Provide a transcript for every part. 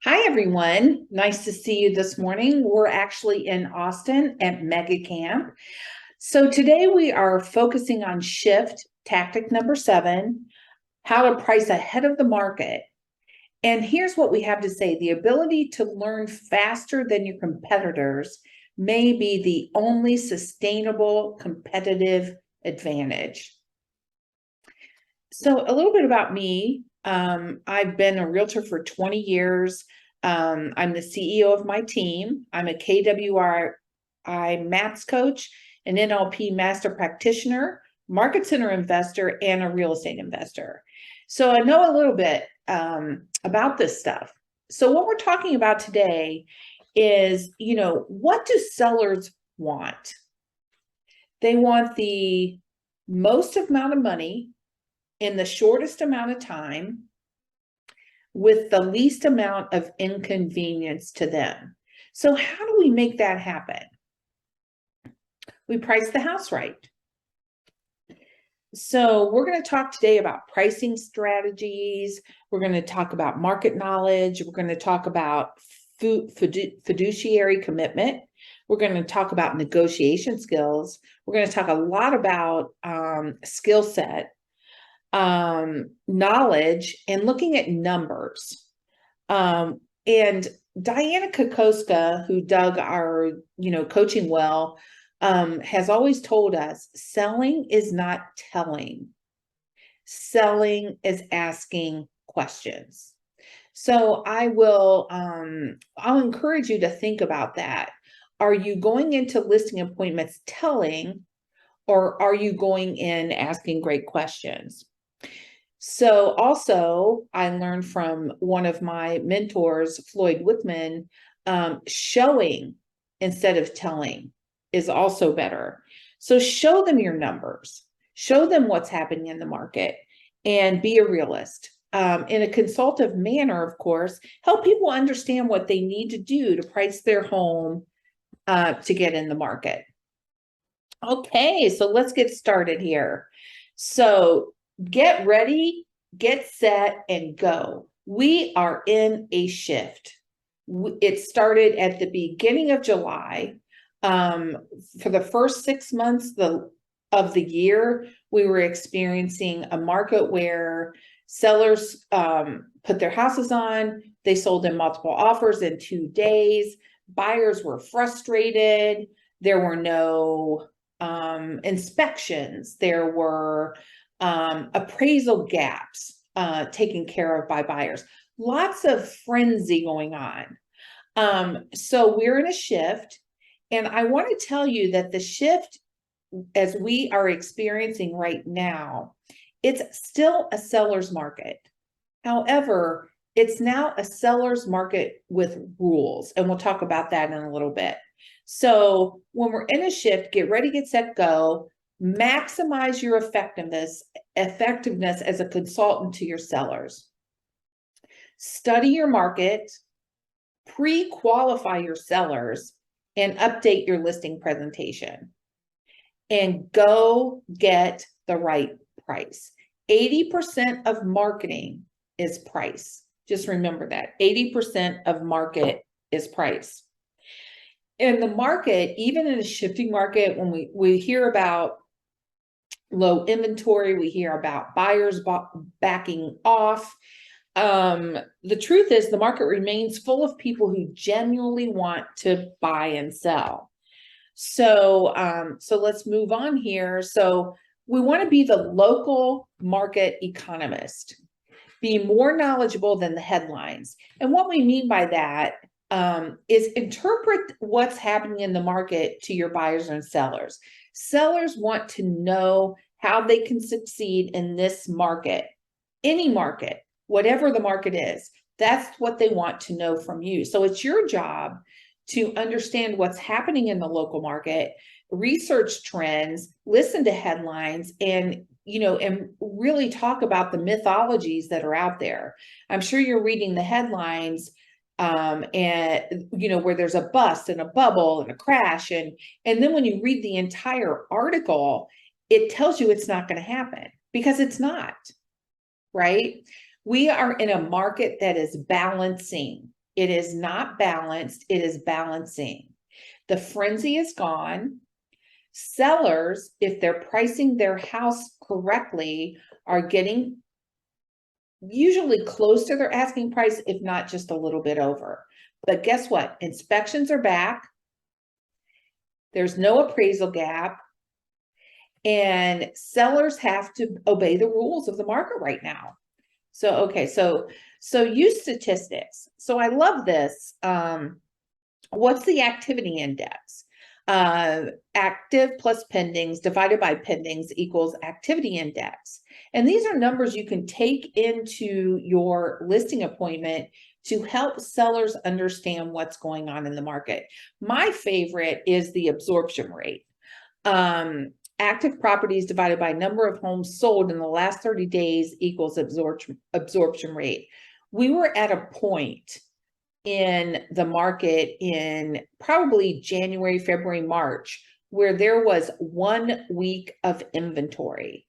Hi, everyone. Nice to see you this morning. We're actually in Austin at Mega Camp. So today we are focusing on shift tactic number 7, how to price ahead of the market. And here's what we have to say. The ability to learn faster than your competitors may be the only sustainable competitive advantage. So a little bit about me. I've been a realtor for 20 years. I'm the CEO of my team. I'm a KWRI MAPS coach, an NLP master practitioner, market center investor, and a real estate investor. So I know a little bit about this stuff. So what we're talking about today is, what do sellers want? They want the most amount of money in the shortest amount of time with the least amount of inconvenience to them. So how do we make that happen? We price the house right. So we're going to talk today about pricing strategies. We're going to talk about market knowledge. We're going to talk about fiduciary commitment. We're going to talk about negotiation skills. We're going to talk a lot about skill set, knowledge, and looking at numbers. And Diana Kokoska, who dug our, coaching well, has always told us selling is not telling. Selling is asking questions. So I'll encourage you to think about that. Are you going into listing appointments telling, or are you going in asking great questions? So also, I learned from one of my mentors, Floyd Wickman, showing instead of telling is also better. So show them your numbers, show them what's happening in the market, and be a realist. In a consultative manner, of course, help people understand what they need to do to price their home to get in the market. Okay, so let's get started here. So get ready, get set, and go. We are in a shift. It started at the beginning of July. For the first 6 months of the year, we were experiencing a market where sellers put their houses on. They sold in multiple offers in 2 days. Buyers were frustrated. There were no inspections. There were appraisal gaps taken care of by buyers. Lots of frenzy going on. So we're in a shift. And I want to tell you that the shift, as we are experiencing right now, it's still a seller's market. However, it's now a seller's market with rules. And we'll talk about that in a little bit. So when we're in a shift, get ready, get set, go. Maximize your effectiveness as a consultant to your sellers. Study your market, pre-qualify your sellers, and update your listing presentation. And go get the right price. 80% of marketing is price. Just remember that. 80% of market is price. In the market, even in a shifting market, when we hear about low inventory, we hear about buyers backing off. The truth is the market remains full of people who genuinely want to buy and sell. So let's move on here. So we want to be the local market economist, be more knowledgeable than the headlines. And what we mean by that is interpret what's happening in the market to your buyers and sellers. Sellers want to know how they can succeed in this market, any market, whatever the market is. That's what they want to know from you. So it's your job to understand what's happening in the local market, research trends, listen to headlines, and really talk about the mythologies that are out there. I'm sure you're reading the headlines and where there's a bust and a bubble and a crash, and then when you read the entire article, it tells you it's not going to happen, because it's not, right? We are in a market that is balancing. It is not balanced, it is balancing. The frenzy is gone. Sellers, if they're pricing their house correctly, are getting usually close to their asking price, if not just a little bit over. But guess what? Inspections are back. There's no appraisal gap. And sellers have to obey the rules of the market right now. So, okay, so use statistics. So I love this. What's the activity index? Active plus pendings divided by pendings equals activity index. And these are numbers you can take into your listing appointment to help sellers understand what's going on in the market. My favorite is the absorption rate. Active properties divided by number of homes sold in the last 30 days equals absorption rate. We were at a point in the market in probably January, February, March, where there was 1 week of inventory.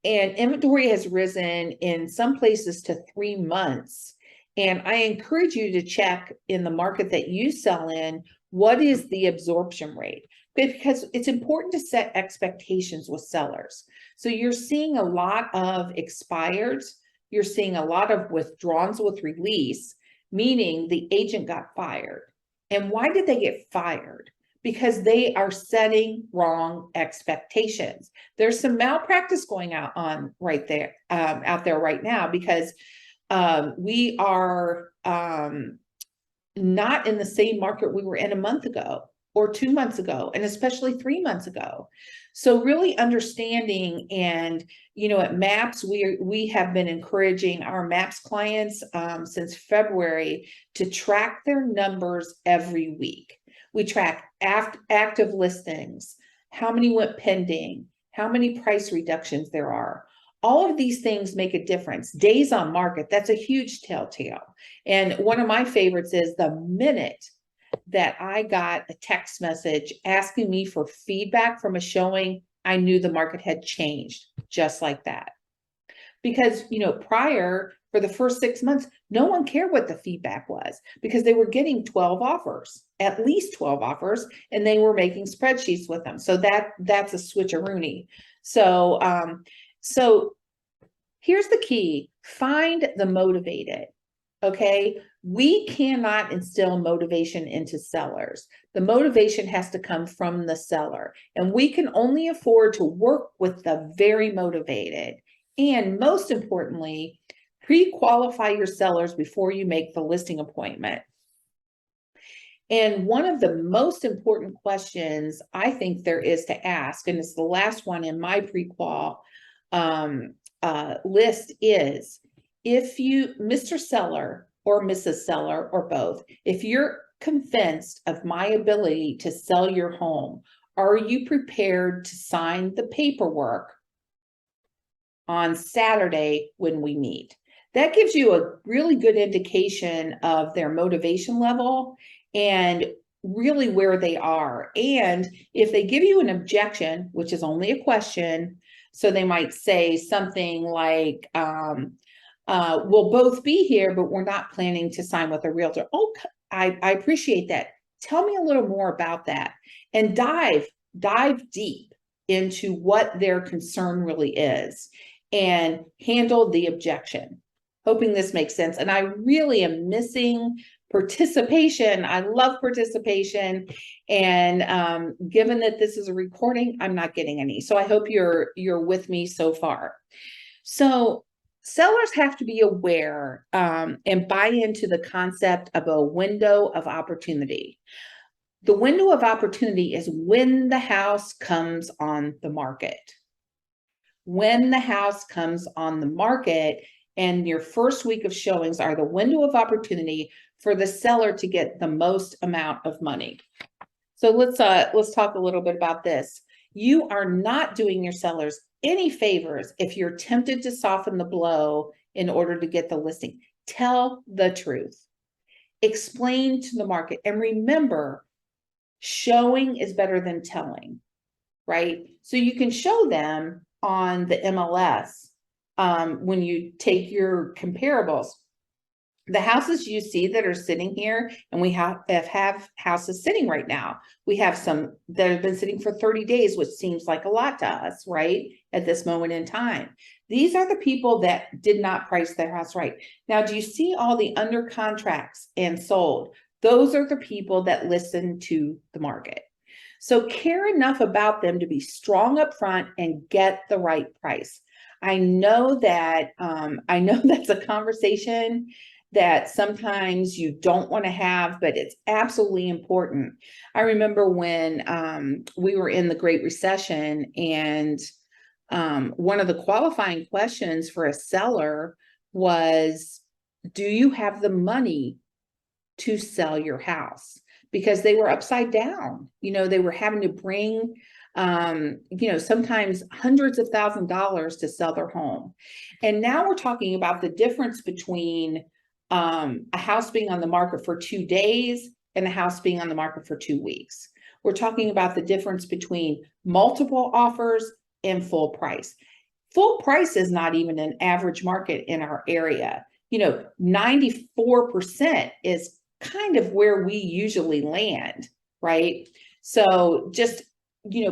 And inventory has risen in some places to 3 months. And I encourage you to check in the market that you sell in, what is the absorption rate? Because it's important to set expectations with sellers. So you're seeing a lot of expireds, you're seeing a lot of withdrawals with release, meaning the agent got fired. And why did they get fired? Because they are setting wrong expectations. There's some malpractice going on right there, out there right now, because we are not in the same market we were in a month ago or 2 months ago, and especially 3 months ago. So really understanding, and at MAPS, we have been encouraging our MAPS clients since February to track their numbers every week. We track active listings, how many went pending, how many price reductions there are. All of these things make a difference. Days on market, that's a huge telltale. And one of my favorites is the minute that I got a text message asking me for feedback from a showing, I knew the market had changed just like that. Because, prior, for the first 6 months, no one cared what the feedback was, because they were getting 12 offers, at least 12 offers, and they were making spreadsheets with them. So that's a switcheroony. So here's the key: find the motivated. Okay, we cannot instill motivation into sellers. The motivation has to come from the seller, and we can only afford to work with the very motivated. And most importantly, pre-qualify your sellers before you make the listing appointment. And one of the most important questions I think there is to ask, and it's the last one in my pre-qual list, is, if you, Mr. Seller or Mrs. Seller or both, if you're convinced of my ability to sell your home, are you prepared to sign the paperwork on Saturday when we meet? That gives you a really good indication of their motivation level and really where they are. And if they give you an objection, which is only a question, so they might say something like, we'll both be here, but we're not planning to sign with a realtor. Oh, I appreciate that. Tell me a little more about that, and dive deep into what their concern really is and handle the objection. Hoping this makes sense. And I really am missing participation. I love participation. And given that this is a recording, I'm not getting any. So I hope you're with me so far. So sellers have to be aware and buy into the concept of a window of opportunity. The window of opportunity is when the house comes on the market. When the house comes on the market, and your first week of showings are the window of opportunity for the seller to get the most amount of money. So let's talk a little bit about this. You are not doing your sellers any favors if you're tempted to soften the blow in order to get the listing. Tell the truth. Explain to the market. And remember, showing is better than telling, right? So you can show them on the MLS when you take your comparables. The houses you see that are sitting here, and we have houses sitting right now. We have some that have been sitting for 30 days, which seems like a lot to us, right? At this moment in time. These are the people that did not price their house right. Now, do you see all the under contracts and sold? Those are the people that listen to the market. So care enough about them to be strong up front and get the right price. I know that that's a conversation that sometimes you don't want to have, but it's absolutely important. I remember when we were in the Great Recession, and one of the qualifying questions for a seller was, do you have the money to sell your house? Because they were upside down. They were having to bring sometimes hundreds of thousands of dollars to sell their home. And now we're talking about the difference between a house being on the market for 2 days and a house being on the market for 2 weeks. We're talking about the difference between multiple offers and full price. Full price is not even an average market in our area. 94% is kind of where we usually land, right? So just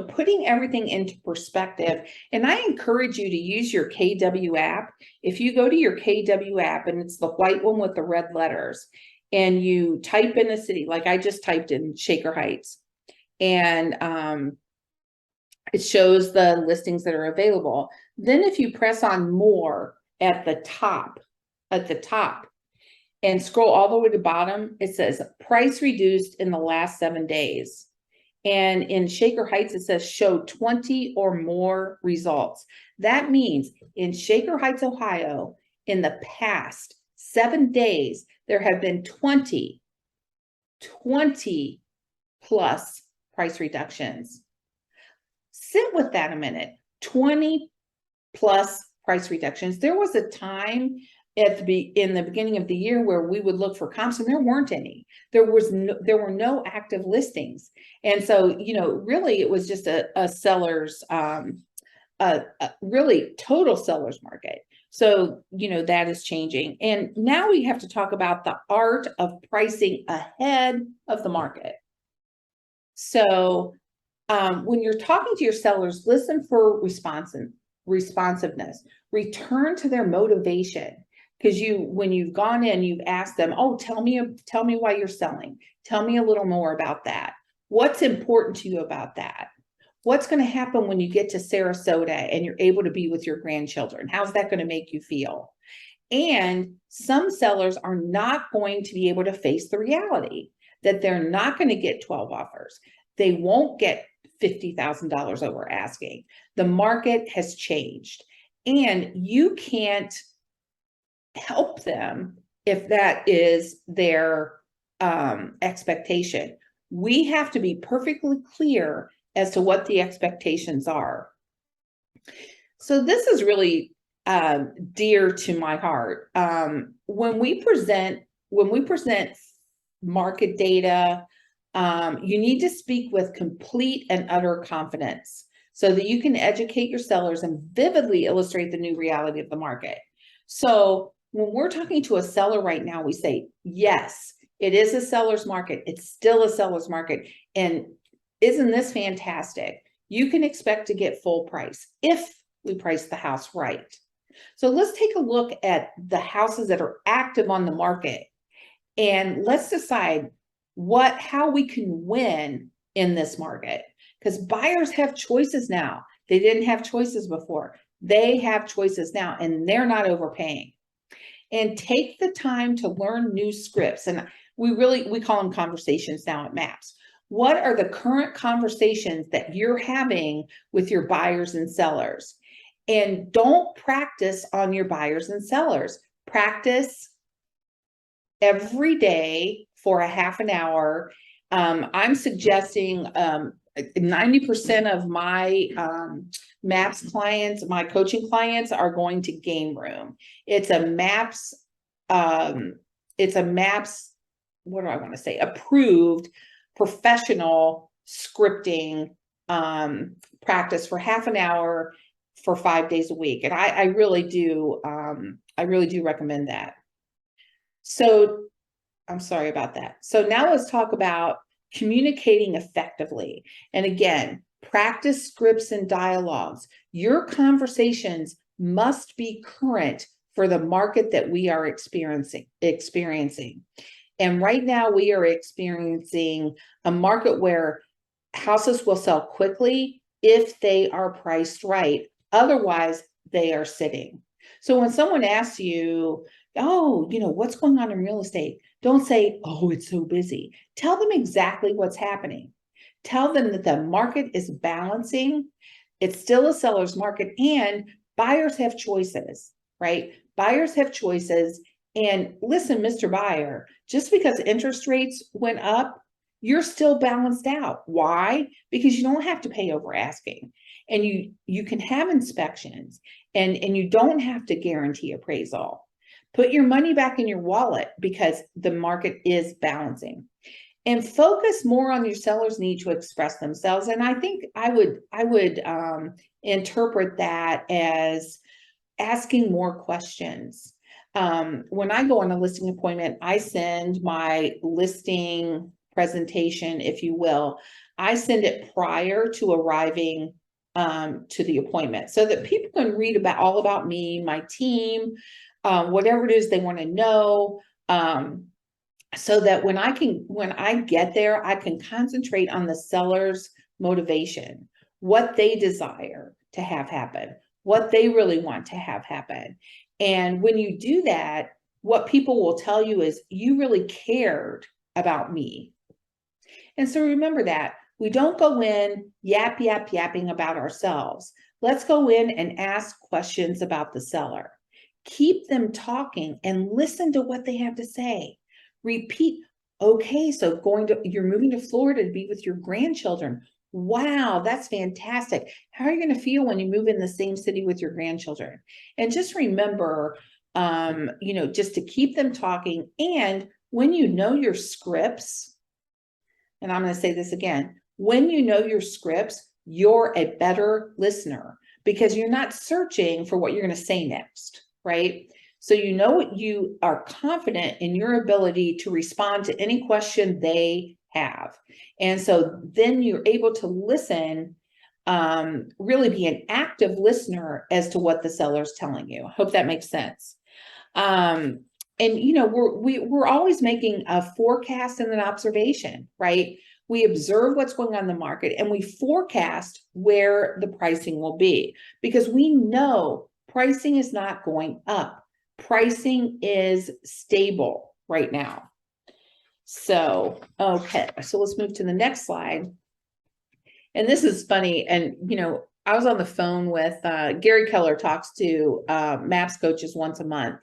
putting everything into perspective. And I encourage you to use your KW app. If you go to your KW app, and it's the white one with the red letters, and you type in a city, like I just typed in Shaker Heights, and it shows the listings that are available. Then if you press on more at the top, and scroll all the way to the bottom, it says price reduced in the last 7 days. And in Shaker Heights, it says show 20 or more results. That means in Shaker Heights, Ohio, in the past 7 days, there have been 20 plus price reductions. Sit with that a minute. 20 plus price reductions. There was a time in the beginning of the year where we would look for comps, and there weren't any. There were no active listings, and so really it was just a seller's a really total seller's market. So that is changing, and now we have to talk about the art of pricing ahead of the market. So when you're talking to your sellers, listen for responsiveness. Return to their motivation. Because when you've gone in, you've asked them, oh, tell me why you're selling. Tell me a little more about that. What's important to you about that? What's going to happen when you get to Sarasota and you're able to be with your grandchildren? How's that going to make you feel? And some sellers are not going to be able to face the reality that they're not going to get 12 offers. They won't get $50,000 over asking. The market has changed, and you can't help them if that is their expectation. We have to be perfectly clear as to what the expectations are. So this is really dear to my heart. When we present market data, you need to speak with complete and utter confidence so that you can educate your sellers and vividly illustrate the new reality of the market. So when we're talking to a seller right now, we say, yes, it is a seller's market. It's still a seller's market. And isn't this fantastic? You can expect to get full price if we price the house right. So let's take a look at the houses that are active on the market, and let's decide how we can win in this market, because buyers have choices now. They didn't have choices before. They have choices now, and they're not overpaying. And take the time to learn new scripts. And we call them conversations now at MAPS. What are the current conversations that you're having with your buyers and sellers? And don't practice on your buyers and sellers. Practice every day for a half an hour. I'm suggesting 90% of my MAPS clients, my coaching clients, are going to Game Room. It's a MAPS, what do I want to say? Approved professional scripting practice for half an hour for 5 days a week. And I really do recommend that. So I'm sorry about that. So now let's talk about communicating effectively. And again, practice scripts and dialogues. Your conversations must be current for the market that we are experiencing. And right now we are experiencing a market where houses will sell quickly if they are priced right. Otherwise, they are sitting. So when someone asks you, oh, what's going on in real estate? Don't say, oh, it's so busy. Tell them exactly what's happening. Tell them that the market is balancing. It's still a seller's market and buyers have choices, right? Buyers have choices. And listen, Mr. Buyer, just because interest rates went up, you're still balanced out. Why? Because you don't have to pay over asking, and you can have inspections, and you don't have to guarantee appraisal. Put your money back in your wallet because the market is balancing, and focus more on your seller's need to express themselves. And I think I would interpret that as asking more questions. When I go on a listing appointment, I send my listing presentation, if you will. I send it prior to arriving to the appointment so that people can read all about me, my team, whatever it is they want to know. So that when I get there, I can concentrate on the seller's motivation, what they desire to have happen, what they really want to have happen. And when you do that, what people will tell you is, you really cared about me. And so remember that. We don't go in yapping about ourselves. Let's go in and ask questions about the seller. Keep them talking and listen to what they have to say. Repeat, okay, so you're moving to Florida to be with your grandchildren. Wow, that's fantastic. How are you going to feel when you move in the same city with your grandchildren? And just remember, just to keep them talking. And when you know your scripts, and I'm going to say this again, when you know your scripts, you're a better listener because you're not searching for what you're going to say next, right? So you are confident in your ability to respond to any question they have. And so then you're able to listen, really be an active listener as to what the seller's telling you. I hope that makes sense. And we're always making a forecast and an observation, right? We observe what's going on in the market and we forecast where the pricing will be because we know pricing is not going up. Pricing is stable right now. So, okay, so let's move to the next slide. And this is funny. And, I was on the phone with Gary Keller talks to MAPS coaches once a month.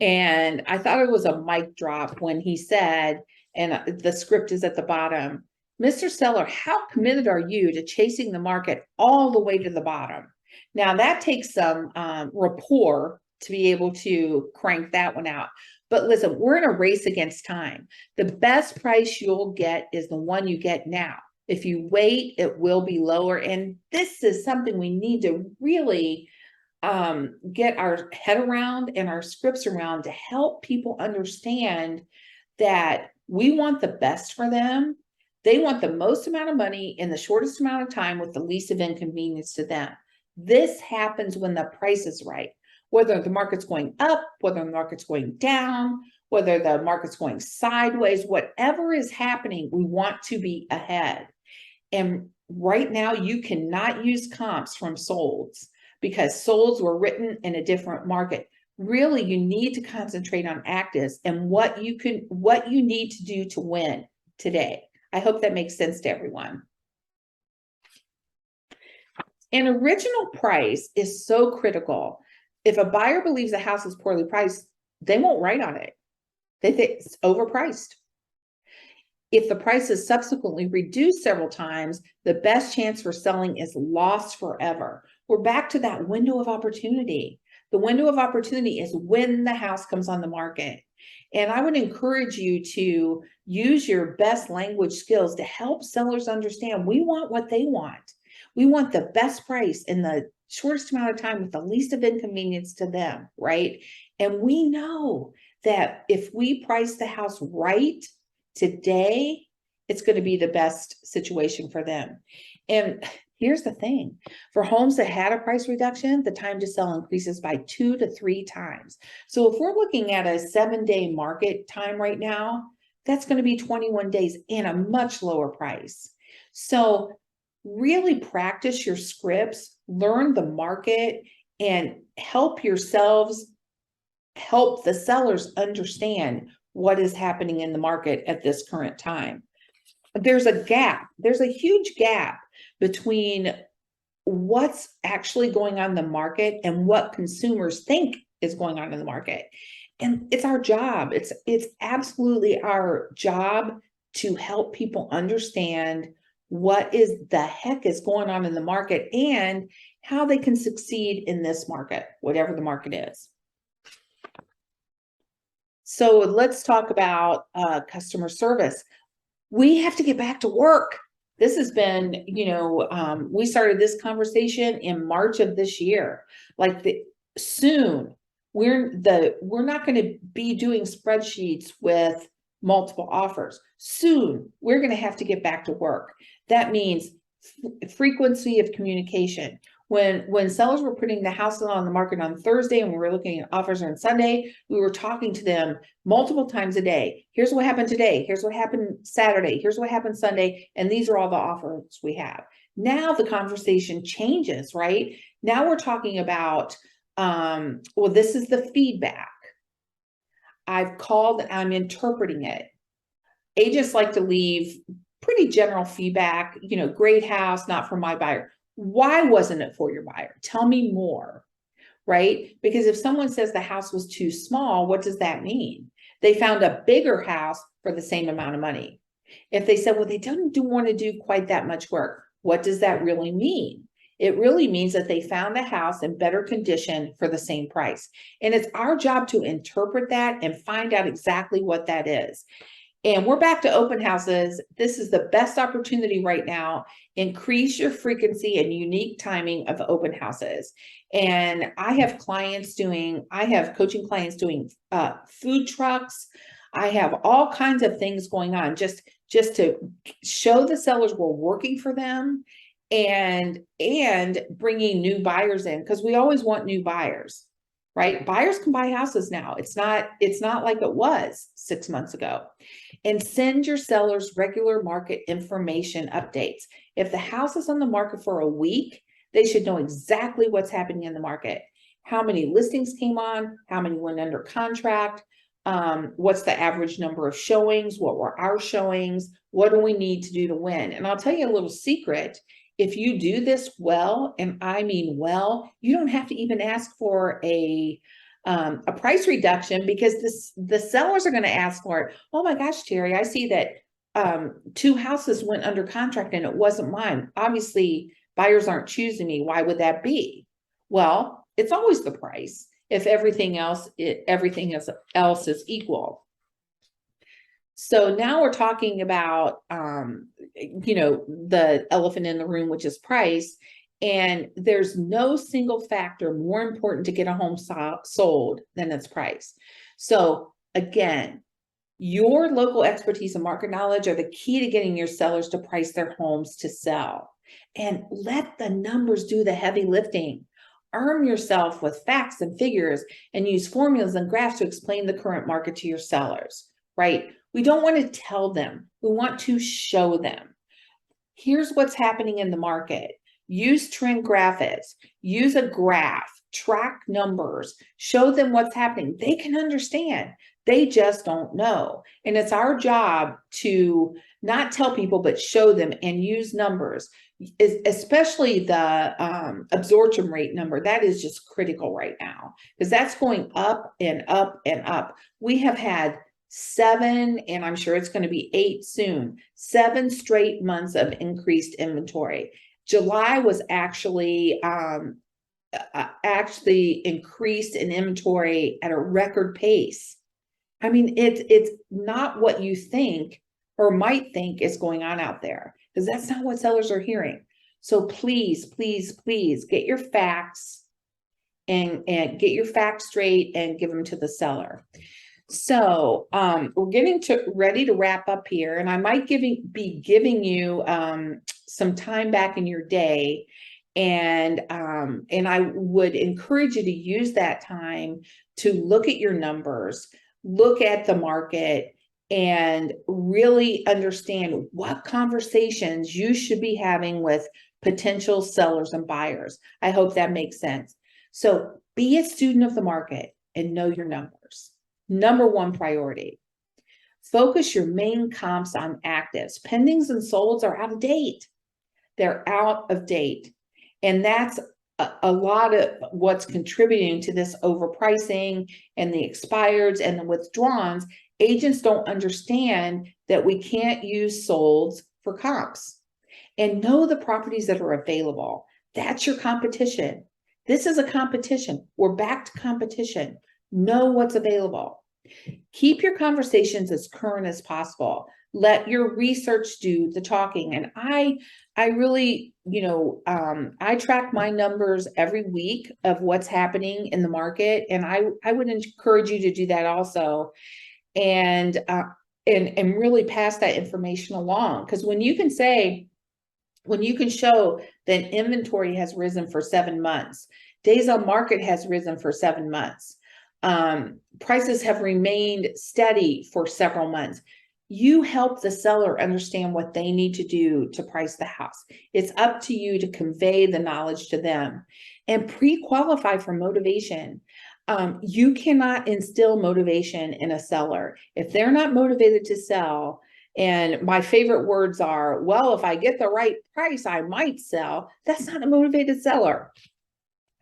And I thought it was a mic drop when he said, and the script is at the bottom, Mr. Seller, how committed are you to chasing the market all the way to the bottom? Now that takes some rapport to be able to crank that one out. But listen, we're in a race against time. The best price you'll get is the one you get now. If you wait, it will be lower. And this is something we need to really get our head around and our scripts around to help people understand that we want the best for them. They want the most amount of money in the shortest amount of time with the least of inconvenience to them. This happens when the price is right. Whether the market's going up, whether the market's going down, whether the market's going sideways, whatever is happening, we want to be ahead. And right now, you cannot use comps from solds because solds were written in a different market. Really, you need to concentrate on actives and what you need to do to win today. I hope that makes sense to everyone. An original price is so critical. If a buyer believes a house is poorly priced, they won't write on it. They think it's overpriced. If the price is subsequently reduced several times, the best chance for selling is lost forever. We're back to that window of opportunity. The window of opportunity is when the house comes on the market. And I would encourage you to use your best language skills to help sellers understand we want what they want. We want the best price in the shortest amount of time with the least of inconvenience to them, right? And we know that if we price the house right today, it's going to be the best situation for them. And here's the thing, for homes that had a price reduction, the time to sell increases by 2 to 3 times. So if we're looking at a 7-day market time right now, that's going to be 21 days and a much lower price. So really practice your scripts, learn the market, and help yourselves, help the sellers understand what is happening in the market at this current time. There's a gap, there's a huge gap between what's actually going on in the market and what consumers think is going on in the market. And it's our job, it's absolutely our job to help people understand what is the heck is going on in the market and how they can succeed in this market, whatever the market is. So let's talk about customer service. We have to get back to work. This has been, we started this conversation in March of this year. Soon, we're not going to be doing spreadsheets with multiple offers. Soon, we're going to have to get back to work. That means frequency of communication. When sellers were putting the house on the market on Thursday and we were looking at offers on Sunday, we were talking to them multiple times a day. Here's what happened today. Here's what happened Saturday. Here's what happened Sunday. And these are all the offers we have. Now the conversation changes, right? Now we're talking about, well, this is the feedback. I've called, I'm interpreting it. Agents like to leave pretty general feedback, great house, not for my buyer. Why wasn't it for your buyer? Tell me more, right? Because if someone says the house was too small, what does that mean? They found a bigger house for the same amount of money. If they said, well, they don't want to do quite that much work, what does that really mean? It really means that they found the house in better condition for the same price. And it's our job to interpret that and find out exactly what that is. And we're back to open houses. This is the best opportunity right now. Increase your frequency and unique timing of open houses. And I have coaching clients doing food trucks. I have all kinds of things going on just to show the sellers we're working for them and bringing new buyers in, because we always want new buyers, right? Buyers can buy houses now. It's not like it was 6 months ago. And send your sellers regular market information updates. If the house is on the market for a week, they should know exactly what's happening in the market. How many listings came on, how many went under contract, what's the average number of showings, what were our showings, what do we need to do to win? And I'll tell you a little secret. If you do this well, and I mean well, you don't have to even ask for a price reduction, because the sellers are going to ask for it. Oh my gosh, Teri, I see that 2 houses went under contract and it wasn't mine. Obviously, buyers aren't choosing me. Why would that be? Well, it's always the price if everything else is equal. So now we're talking about, the elephant in the room, which is price. And there's no single factor more important to get a home sold than its price. So again, your local expertise and market knowledge are the key to getting your sellers to price their homes to sell. And let the numbers do the heavy lifting. Arm yourself with facts and figures and use formulas and graphs to explain the current market to your sellers, right? We don't want to tell them. We want to show them. Here's what's happening in the market. Use trend graphics, use a graph, track numbers, show them what's happening. They can understand. They just don't know. And it's our job to not tell people, but show them and use numbers, especially the absorption rate number. That is just critical right now, because that's going up and up and up. We have had 7, and I'm sure it's going to be 8 soon, 7 straight months of increased inventory. July was actually increased in inventory at a record pace. I mean, it's not what you think or might think is going on out there, because that's not what sellers are hearing. So please, please, please get your facts and get your facts straight and give them to the seller. So we're getting ready to wrap up here, and I might be giving you some time back in your day, and I would encourage you to use that time to look at your numbers, look at the market, and really understand what conversations you should be having with potential sellers and buyers. I hope that makes sense. So be a student of the market and know your numbers. Number one priority. Focus your main comps on actives. Pendings and solds are out of date. They're out of date. And that's a lot of what's contributing to this overpricing and the expireds and the withdrawns. Agents don't understand that we can't use solds for comps. And know the properties that are available. That's your competition. This is a competition. We're back to competition. Know what's available. Keep your conversations as current as possible. Let your research do the talking. And I really, I track my numbers every week of what's happening in the market. And I would encourage you to do that also. And really pass that information along. Because when you can show that inventory has risen for 7 months, days on market has risen for 7 months, prices have remained steady for several months, you help the seller understand what they need to do to price the house. It's up to you to convey the knowledge to them and pre-qualify for motivation. You cannot instill motivation in a seller. If they're not motivated to sell, and my favorite words are, well, if I get the right price, I might sell. That's not a motivated seller.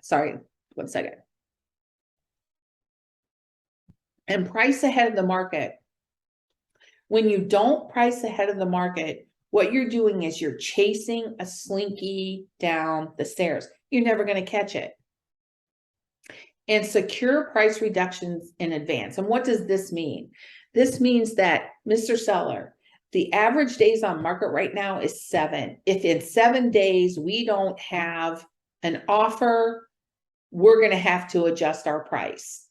Sorry, 1 second. And price ahead of the market. When you don't price ahead of the market, what you're doing is you're chasing a slinky down the stairs. You're never going to catch it. And secure price reductions in advance. And what does this mean? This means that, Mr. Seller, the average days on market right now is 7. If in 7 days we don't have an offer, we're going to have to adjust our price.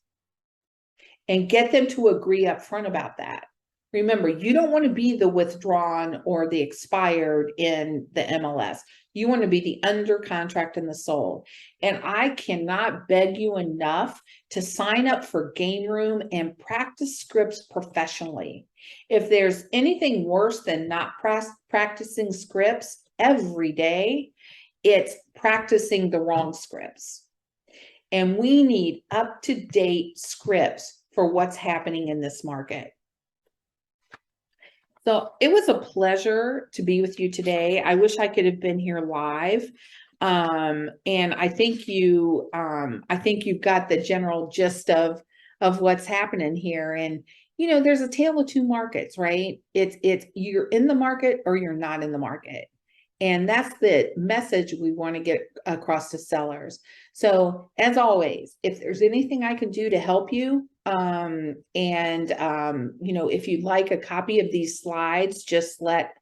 And get them to agree up front about that. Remember, you don't want to be the withdrawn or the expired in the MLS. You want to be the under contract and the sold. And I cannot beg you enough to sign up for Game Room and practice scripts professionally. If there's anything worse than not practicing scripts every day, it's practicing the wrong scripts. And we need up-to-date scripts for what's happening in this market. So it was a pleasure to be with you today. I wish I could have been here live. And I think you've got the general gist of what's happening here. And, there's a tale of two markets, right? It's you're in the market or you're not in the market. And that's the message we want to get across to sellers. So as always, if there's anything I can do to help you, if you'd like a copy of these slides, just let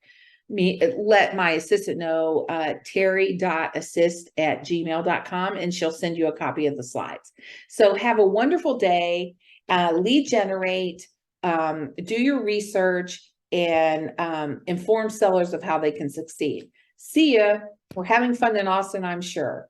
my assistant know, Teri.assist@gmail.com, and she'll send you a copy of the slides. So have a wonderful day, lead generate, do your research, and inform sellers of how they can succeed. See ya. We're having fun in Austin, I'm sure.